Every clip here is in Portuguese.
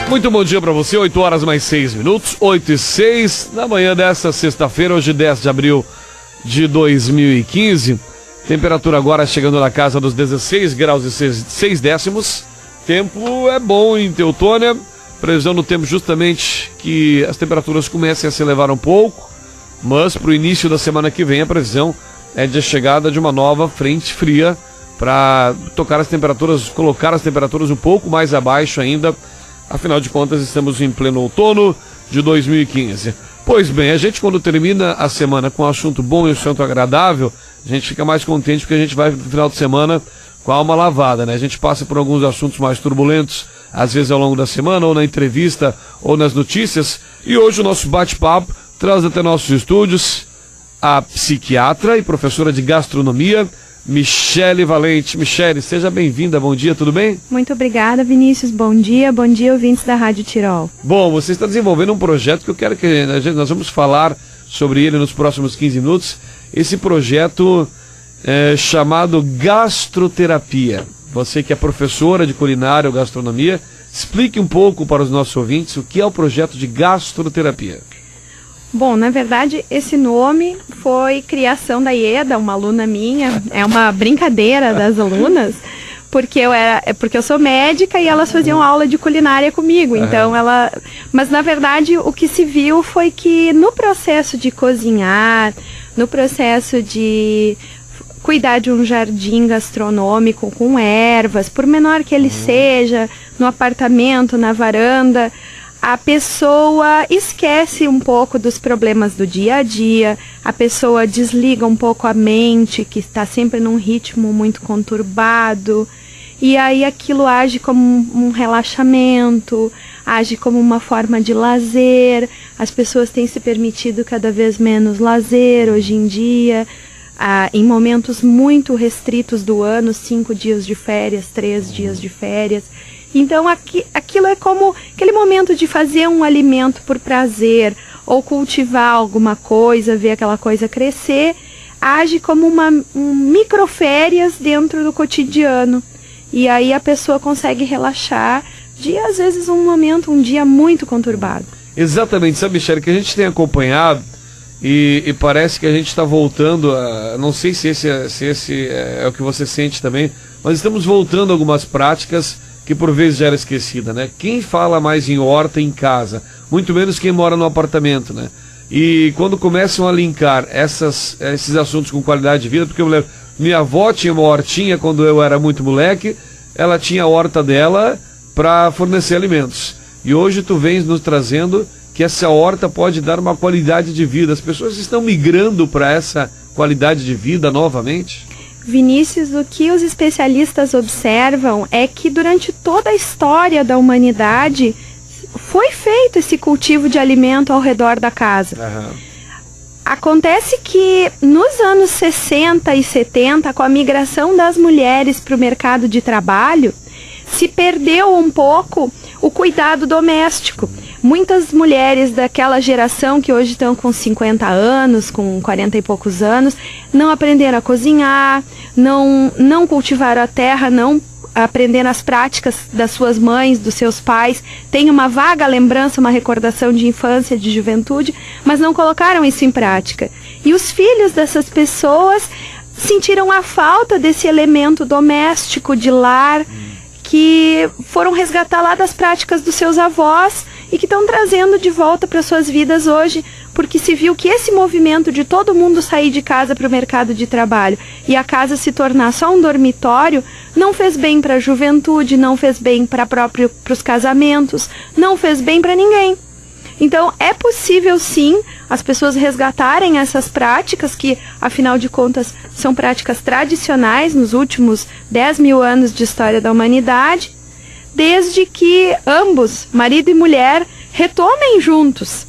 Muito bom dia para você, 8 horas mais 6 minutos, 8 e 6, na manhã desta sexta-feira, hoje 10 de abril de 2015. Temperatura agora chegando na casa dos 16 graus e 6 décimos. Tempo é bom em Teutônia, previsão do tempo justamente que as temperaturas comecem a se elevar um pouco, mas para o início da semana que vem a previsão é de chegada de uma nova frente fria para tocar as temperaturas, colocar as temperaturas um pouco mais abaixo ainda. Afinal de contas, estamos em pleno outono de 2015. Pois bem, a gente quando termina a semana com um assunto bom e um assunto agradável, a gente fica mais contente porque a gente vai no final de semana com a alma lavada, né? A gente passa por alguns assuntos mais turbulentos, às vezes ao longo da semana, ou na entrevista, ou nas notícias. E hoje o nosso bate-papo traz até nossos estúdios a psiquiatra e professora de gastronomia, Michele Valente. Michele, seja bem-vinda, bom dia, tudo bem? Muito obrigada, Vinícius, bom dia, ouvintes da Rádio Tirol. Bom, você está desenvolvendo um projeto que eu quero que nós vamos falar sobre ele nos próximos 15 minutos, esse projeto chamado Gastroterapia. Você que é professora de culinária ou gastronomia, explique um pouco para os nossos ouvintes o que é o projeto de Gastroterapia. Bom, na verdade, esse nome foi criação da Ieda, uma aluna minha, é uma brincadeira das alunas, porque eu sou médica e elas faziam aula de culinária comigo, então mas na verdade o que se viu foi que no processo de cozinhar, no processo de cuidar de um jardim gastronômico com ervas, por menor que ele seja, no apartamento, na varanda, a pessoa esquece um pouco dos problemas do dia a dia, a pessoa desliga um pouco a mente, que está sempre num ritmo muito conturbado, e aí aquilo age como um relaxamento, age como uma forma de lazer. As pessoas têm se permitido cada vez menos lazer hoje em dia, em momentos muito restritos do ano, 5 dias de férias, 3 dias de férias. Então aquilo é como aquele momento de fazer um alimento por prazer, ou cultivar alguma coisa, ver aquela coisa crescer, age como um microférias dentro do cotidiano. E aí a pessoa consegue relaxar de, às vezes, um dia muito conturbado. Exatamente, sabe, Michele, que a gente tem acompanhado e parece que a gente está voltando a, não sei se esse é o que você sente também, mas estamos voltando a algumas práticas que por vezes já era esquecida, né? Quem fala mais em horta em casa? Muito menos quem mora no apartamento, né? E quando começam a linkar esses assuntos com qualidade de vida, porque eu lembro, minha avó tinha uma hortinha quando eu era muito moleque, ela tinha a horta dela para fornecer alimentos. E hoje tu vens nos trazendo que essa horta pode dar uma qualidade de vida. As pessoas estão migrando para essa qualidade de vida novamente? Vinícius, o que os especialistas observam é que durante toda a história da humanidade foi feito esse cultivo de alimento ao redor da casa. Acontece que nos anos 60 e 70, com a migração das mulheres para o mercado de trabalho, se perdeu um pouco o cuidado doméstico. Muitas mulheres daquela geração que hoje estão com 50 anos, com 40 e poucos anos, não aprenderam a cozinhar, não cultivaram a terra, não aprenderam as práticas das suas mães, dos seus pais, têm uma vaga lembrança, uma recordação de infância, de juventude, mas não colocaram isso em prática. E os filhos dessas pessoas sentiram a falta desse elemento doméstico de lar, que foram resgatar lá das práticas dos seus avós e que estão trazendo de volta para suas vidas hoje, porque se viu que esse movimento de todo mundo sair de casa para o mercado de trabalho e a casa se tornar só um dormitório, não fez bem para a juventude, não fez bem para os casamentos, não fez bem para ninguém. Então é possível sim as pessoas resgatarem essas práticas que, afinal de contas, são práticas tradicionais nos últimos 10 mil anos de história da humanidade, desde que ambos, marido e mulher, retomem juntos,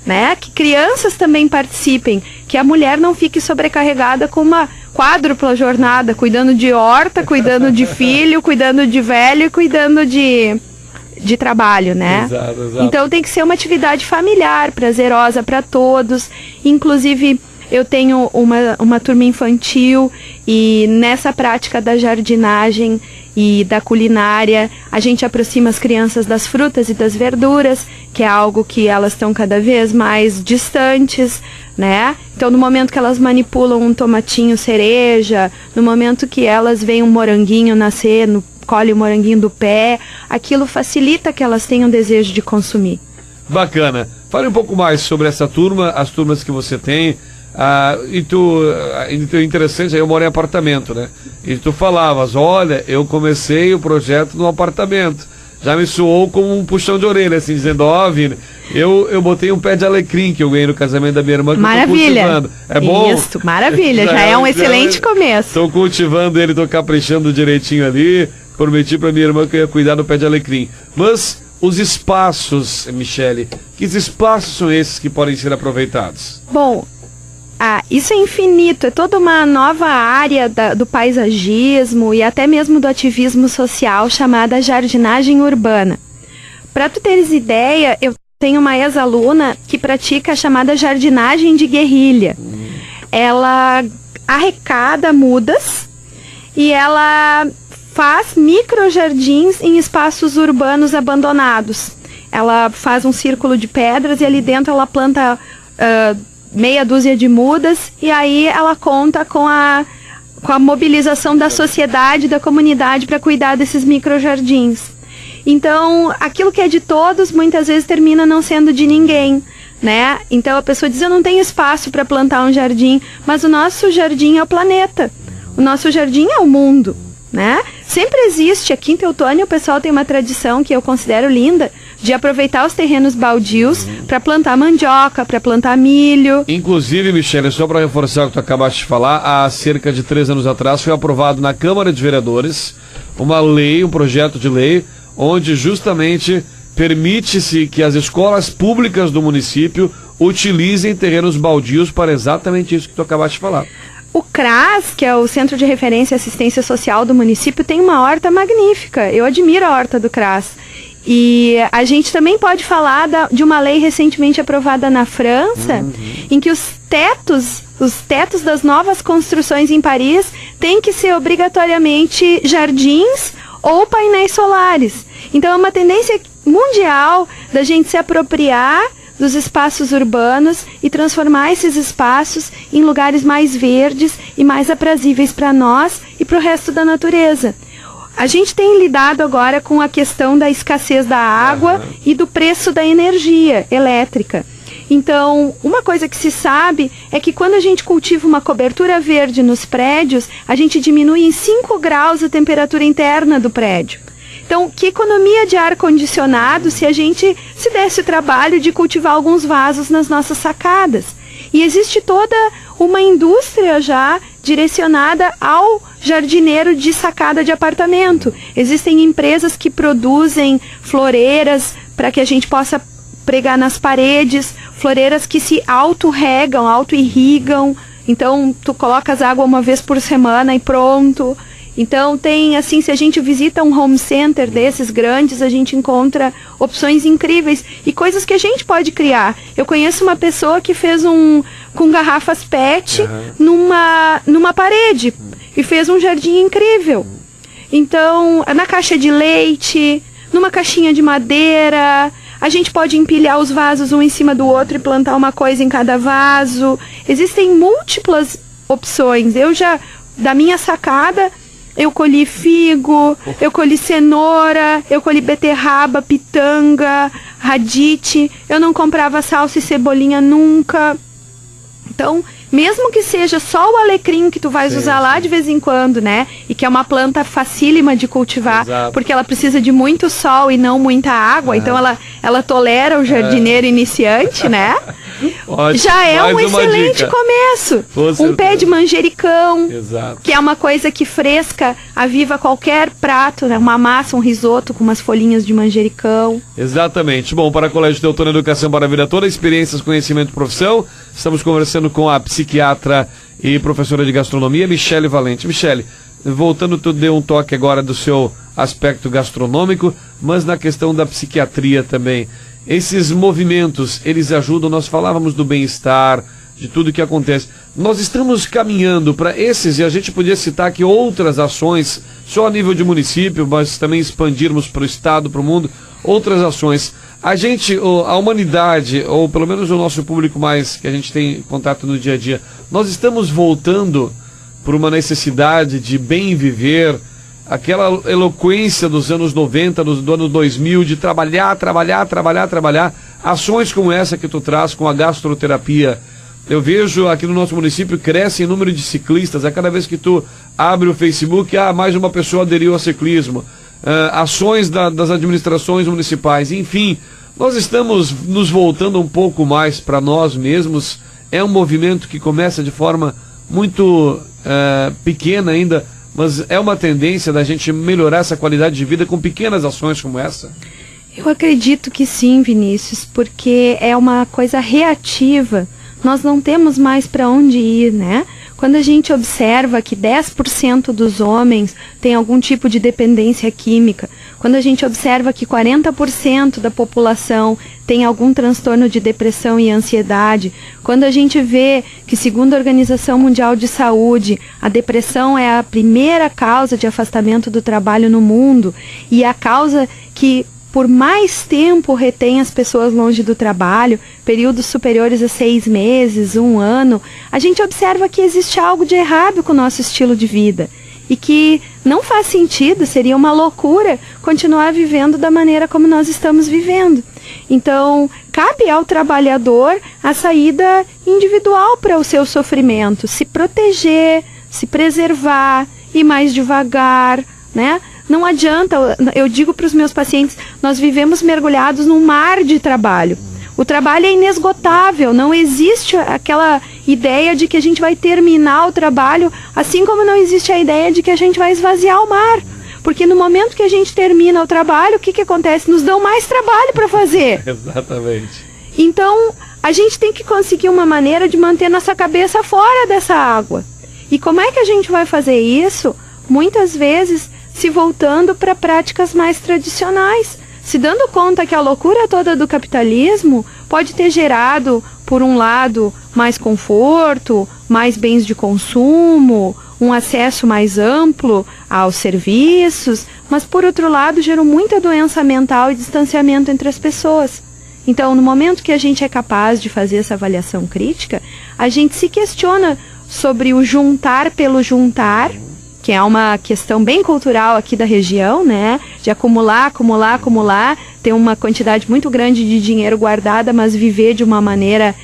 né? Que crianças também participem, que a mulher não fique sobrecarregada com uma quádrupla jornada, cuidando de horta, cuidando de filho, cuidando de velho e cuidando de trabalho, né? Exato. Então tem que ser uma atividade familiar, prazerosa para todos. Inclusive, eu tenho uma turma infantil e nessa prática da jardinagem e da culinária. A gente aproxima as crianças das frutas e das verduras, que é algo que elas estão cada vez mais distantes, né? Então, no momento que elas manipulam um tomatinho cereja, no momento que elas veem um moranguinho nascer, colhe o moranguinho do pé, aquilo facilita que elas tenham desejo de consumir. Bacana. Fale um pouco mais sobre essa turma, as turmas que você tem. Interessante, aí eu moro em apartamento, né? E tu falavas, olha, eu comecei o projeto no apartamento. Já me soou como um puxão de orelha, assim, dizendo, ó, Vini, eu botei um pé de alecrim que eu ganhei no casamento da minha irmã, que maravilha. Eu tô cultivando. É bom? Isso, maravilha, já é um excelente começo. Estou cultivando ele, estou caprichando direitinho ali, prometi para minha irmã que eu ia cuidar do pé de alecrim. Mas os espaços, Michele, que espaços são esses que podem ser aproveitados? Bom, isso é infinito, é toda uma nova área do paisagismo e até mesmo do ativismo social chamada jardinagem urbana. Para tu teres ideia, eu tenho uma ex-aluna que pratica a chamada jardinagem de guerrilha. Ela arrecada mudas e ela faz microjardins em espaços urbanos abandonados. Ela faz um círculo de pedras e ali dentro ela planta meia dúzia de mudas, e aí ela conta com a mobilização da sociedade, da comunidade para cuidar desses microjardins. Então, aquilo que é de todos, muitas vezes termina não sendo de ninguém, né? Então a pessoa diz, eu não tenho espaço para plantar um jardim, mas o nosso jardim é o planeta, o nosso jardim é o mundo, né? Sempre existe, aqui em Teutônia o pessoal tem uma tradição que eu considero linda, de aproveitar os terrenos baldios para plantar mandioca, para plantar milho. Inclusive, Michele, só para reforçar o que tu acabaste de falar, há cerca de 3 anos atrás foi aprovado na Câmara de Vereadores uma lei, um projeto de lei, onde justamente permite-se que as escolas públicas do município utilizem terrenos baldios para exatamente isso que tu acabaste de falar. O CRAS, que é o Centro de Referência e Assistência Social do município, tem uma horta magnífica. Eu admiro a horta do CRAS. E a gente também pode falar de uma lei recentemente aprovada na França, em que os tetos das novas construções em Paris têm que ser obrigatoriamente jardins ou painéis solares. Então é uma tendência mundial da gente se apropriar dos espaços urbanos e transformar esses espaços em lugares mais verdes e mais aprazíveis para nós e para o resto da natureza. A gente tem lidado agora com a questão da escassez da água e do preço da energia elétrica. Então, uma coisa que se sabe é que quando a gente cultiva uma cobertura verde nos prédios, a gente diminui em 5 graus a temperatura interna do prédio. Então, que economia de ar-condicionado se a gente se desse o trabalho de cultivar alguns vasos nas nossas sacadas? E existe toda uma indústria já direcionada ao jardineiro de sacada de apartamento. Existem empresas que produzem floreiras para que a gente possa pregar nas paredes, floreiras que se auto-regam, auto-irrigam. Então, tu colocas água uma vez por semana e pronto. Então tem, assim, se a gente visita um home center desses grandes, a gente encontra opções incríveis e coisas que a gente pode criar. Eu conheço uma pessoa que fez com garrafas PET numa parede e fez um jardim incrível. Então, na caixa de leite, numa caixinha de madeira, a gente pode empilhar os vasos um em cima do outro e plantar uma coisa em cada vaso. Existem múltiplas opções. Da minha sacada, eu colhi figo, eu colhi cenoura, eu colhi beterraba, pitanga, radite. Eu não comprava salsa e cebolinha nunca. Então, mesmo que seja só o alecrim que tu vais usar lá de vez em quando, né? E que é uma planta facílima de cultivar, porque ela precisa de muito sol e não muita água. Então ela tolera o jardineiro iniciante, né? Ótimo. Já é um excelente começo. Um pé de manjericão, que é uma coisa que fresca, aviva qualquer prato, né? Uma massa, um risoto com umas folhinhas de manjericão. Exatamente. Bom, para o Colégio Teutônia Educação para a Vida Toda, experiências, conhecimento e profissão, estamos conversando com a psiquiatra e professora de gastronomia, Michele Valente. Michele, voltando, tu deu um toque agora do seu aspecto gastronômico, mas na questão da psiquiatria também. Esses movimentos, eles ajudam, nós falávamos do bem-estar, de tudo que acontece. Nós estamos caminhando para esses, e a gente podia citar aqui outras ações, só a nível de município, mas também expandirmos para o estado, para o mundo, outras ações. A gente, a humanidade, ou pelo menos o nosso público mais que a gente tem contato no dia a dia, nós estamos voltando por uma necessidade de bem viver, aquela eloquência dos anos 90, do ano 2000, de trabalhar, ações como essa que tu traz com a gastroterapia. Eu vejo aqui no nosso município cresce em número de ciclistas, a cada vez que tu abre o Facebook, mais uma pessoa aderiu ao ciclismo, ações das administrações municipais, enfim, nós estamos nos voltando um pouco mais para nós mesmos. É um movimento que começa de forma muito pequena ainda, mas é uma tendência da gente melhorar essa qualidade de vida com pequenas ações como essa? Eu acredito que sim, Vinícius, porque é uma coisa reativa. Nós não temos mais para onde ir, né? Quando a gente observa que 10% dos homens têm algum tipo de dependência química, quando a gente observa que 40% da população tem algum transtorno de depressão e ansiedade, quando a gente vê que, segundo a Organização Mundial de Saúde, a depressão é a primeira causa de afastamento do trabalho no mundo e a causa que por mais tempo retém as pessoas longe do trabalho, períodos superiores a 6 meses, 1 ano, a gente observa que existe algo de errado com o nosso estilo de vida e que não faz sentido, seria uma loucura continuar vivendo da maneira como nós estamos vivendo. Então, cabe ao trabalhador a saída individual para o seu sofrimento, se proteger, se preservar, ir mais devagar, né? Não adianta, eu digo para os meus pacientes, nós vivemos mergulhados num mar de trabalho. O trabalho é inesgotável, não existe aquela ideia de que a gente vai terminar o trabalho, assim como não existe a ideia de que a gente vai esvaziar o mar. Porque no momento que a gente termina o trabalho, o que acontece? Nos dão mais trabalho para fazer. Exatamente. Então, a gente tem que conseguir uma maneira de manter nossa cabeça fora dessa água. E como é que a gente vai fazer isso? Muitas vezes se voltando para práticas mais tradicionais, se dando conta que a loucura toda do capitalismo pode ter gerado, por um lado, mais conforto, mais bens de consumo, um acesso mais amplo aos serviços, mas por outro lado gerou muita doença mental e distanciamento entre as pessoas. Então, no momento que a gente é capaz de fazer essa avaliação crítica, a gente se questiona sobre o juntar pelo juntar, que é uma questão bem cultural aqui da região, né? De acumular, ter uma quantidade muito grande de dinheiro guardada, mas viver de uma maneira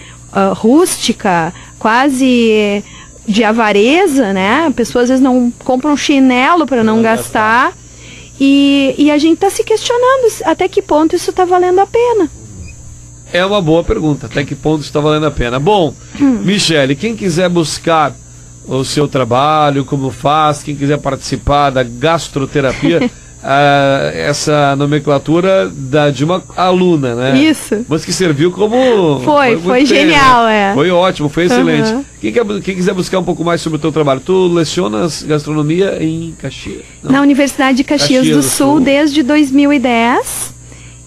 rústica, quase de avareza, né? A pessoa às vezes não compra um chinelo para não gastar. E a gente está se questionando até que ponto isso está valendo a pena. É uma boa pergunta, até que ponto isso está valendo a pena. Bom, Michele, quem quiser buscar o seu trabalho, como faz, quem quiser participar da gastroterapia, essa nomenclatura de uma aluna, né? Isso. Mas que serviu como... Foi genial, né? Foi ótimo, foi excelente. Quem quiser buscar um pouco mais sobre o teu trabalho, tu lecionas gastronomia em Caxias? Não. Na Universidade de Caxias do Sul, desde 2010.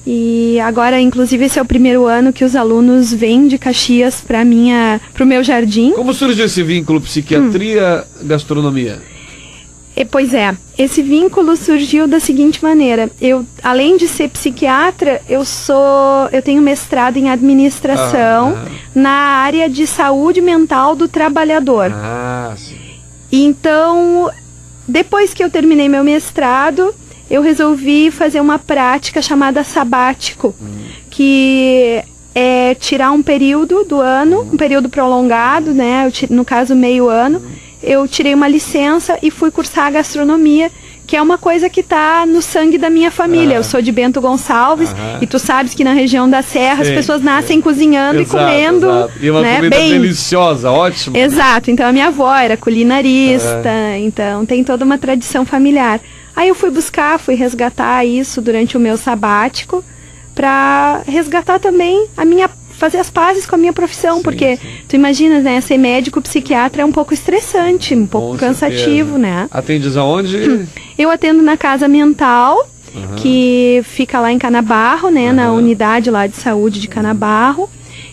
E agora, inclusive, esse é o primeiro ano que os alunos vêm de Caxias para o meu jardim. Como surgiu esse vínculo psiquiatria-gastronomia? Pois é, esse vínculo surgiu da seguinte maneira. Eu, além de ser psiquiatra, eu tenho mestrado em administração na área de saúde mental do trabalhador. Sim. Então, depois que eu terminei meu mestrado, eu resolvi fazer uma prática chamada sabático, que é tirar um período do ano, um período prolongado, né? No caso, meio ano. Eu tirei uma licença e fui cursar gastronomia, que é uma coisa que está no sangue da minha família. Eu sou de Bento Gonçalves e tu sabes que na região da Serra as pessoas nascem cozinhando e comendo. Exato. E uma comida deliciosa, ótimo. Exato, então a minha avó era culinarista, então tem toda uma tradição familiar. Aí eu fui resgatar isso durante o meu sabático, para resgatar também fazer as pazes com a minha profissão, porque tu imaginas, né, ser médico psiquiatra é um pouco estressante, um pouco cansativo, né? Atendes aonde? Eu atendo na Casa Mental, que fica lá em Canabarro, né, na unidade lá de saúde de Canabarro,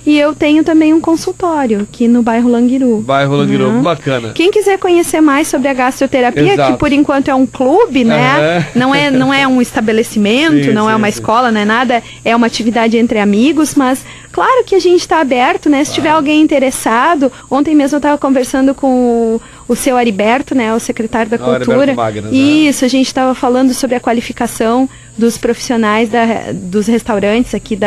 E eu tenho também um consultório aqui no bairro Languiru. Bairro Languiru, bacana. Quem quiser conhecer mais sobre a gastroterapia, Exato. que por enquanto é um clube, né? Não é um estabelecimento, Sim, não é uma escola, não é nada, é uma atividade entre amigos, mas claro que a gente está aberto, né? Se tiver alguém interessado, ontem mesmo eu estava conversando com o seu Ariberto, né? O secretário da Cultura. Magras, Isso, a gente estava falando sobre a qualificação dos profissionais dos restaurantes aqui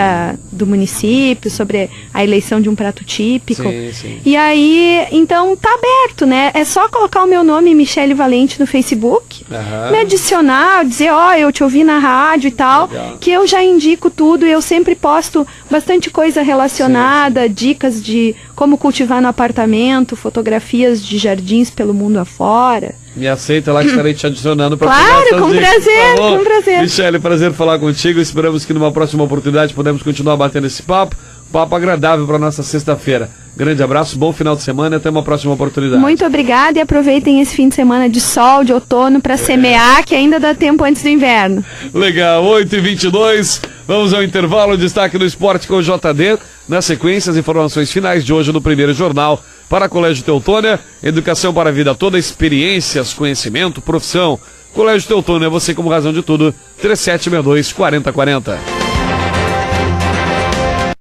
do município, sobre a eleição de um prato típico. Sim. E aí, então tá aberto, né? É só colocar o meu nome, Michele Valente, no Facebook, me adicionar, dizer, eu te ouvi na rádio e tal, que eu já indico tudo, eu sempre posto bastante coisa relacionada, dicas de como cultivar no apartamento, fotografias de jardins pelo mundo afora. Me aceita lá que estarei te adicionando para Claro, com prazer, com prazer. Michele, prazer falar contigo. Esperamos que numa próxima oportunidade podemos continuar batendo esse papo. Papo agradável para nossa sexta-feira. Grande abraço, bom final de semana e até uma próxima oportunidade. Muito obrigada e aproveitem esse fim de semana de sol, de outono, para semear, que ainda dá tempo antes do inverno. Legal, 8h22. Vamos ao intervalo, destaque do esporte com o JD. Na sequência, as informações finais de hoje no Primeiro Jornal. Para Colégio Teutônia, educação para a vida toda, experiências, conhecimento, profissão. Colégio Teutônia, você como razão de tudo, 3762-4040.